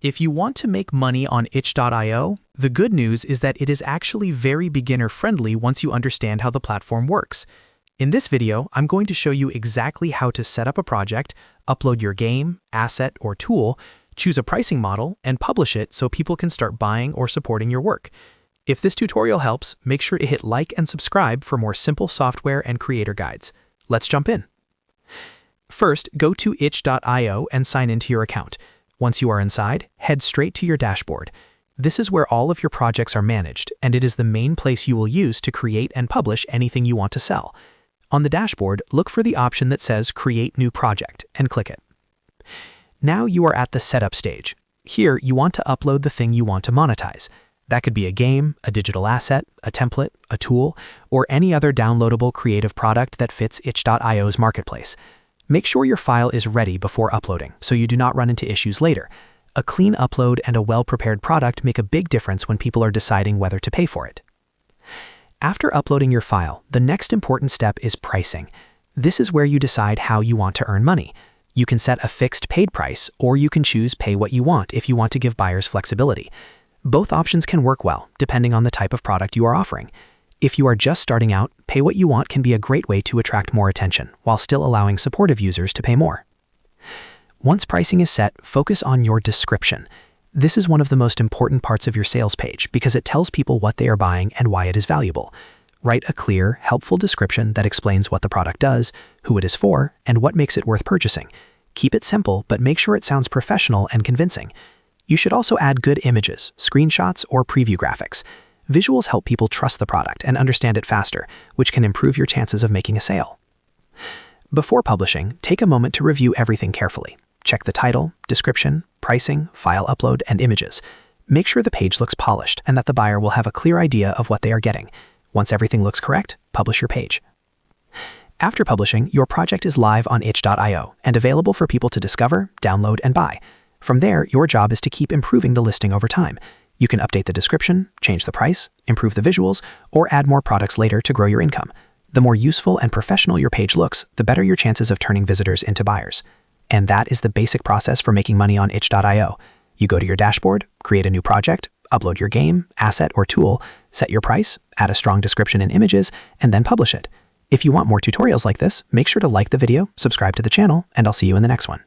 If you want to make money on itch.io, the good news is that it is actually very beginner-friendly once you understand how the platform works. In this video, I'm going to show you exactly how to set up a project, upload your game, asset, or tool, choose a pricing model, and publish it so people can start buying or supporting your work. If this tutorial helps, make sure to hit like and subscribe for more simple software and creator guides. Let's jump in. First, go to itch.io and sign into your account. Once you are inside, head straight to your dashboard. This is where all of your projects are managed, and it is the main place you will use to create and publish anything you want to sell. On the dashboard, look for the option that says Create New Project and click it. Now you are at the setup stage. Here, you want to upload the thing you want to monetize. That could be a game, a digital asset, a template, a tool, or any other downloadable creative product that fits itch.io's marketplace. Make sure your file is ready before uploading so you do not run into issues later. A clean upload and a well-prepared product make a big difference when people are deciding whether to pay for it. After uploading your file, the next important step is pricing. This is where you decide how you want to earn money. You can set a fixed paid price, or you can choose pay what you want if you want to give buyers flexibility. Both options can work well, depending on the type of product you are offering. If you are just starting out, pay what you want can be a great way to attract more attention, while still allowing supportive users to pay more. Once pricing is set, focus on your description. This is one of the most important parts of your sales page because it tells people what they are buying and why it is valuable. Write a clear, helpful description that explains what the product does, who it is for, and what makes it worth purchasing. Keep it simple, but make sure it sounds professional and convincing. You should also add good images, screenshots, or preview graphics. Visuals help people trust the product and understand it faster, which can improve your chances of making a sale. Before publishing, take a moment to review everything carefully. Check the title, description, pricing, file upload, and images. Make sure the page looks polished and that the buyer will have a clear idea of what they are getting. Once everything looks correct, publish your page. After publishing, your project is live on itch.io and available for people to discover, download, and buy. From there, your job is to keep improving the listing over time. You can update the description, change the price, improve the visuals, or add more products later to grow your income. The more useful and professional your page looks, the better your chances of turning visitors into buyers. And that is the basic process for making money on itch.io. You go to your dashboard, create a new project, upload your game, asset, or tool, set your price, add a strong description and images, and then publish it. If you want more tutorials like this, make sure to like the video, subscribe to the channel, and I'll see you in the next one.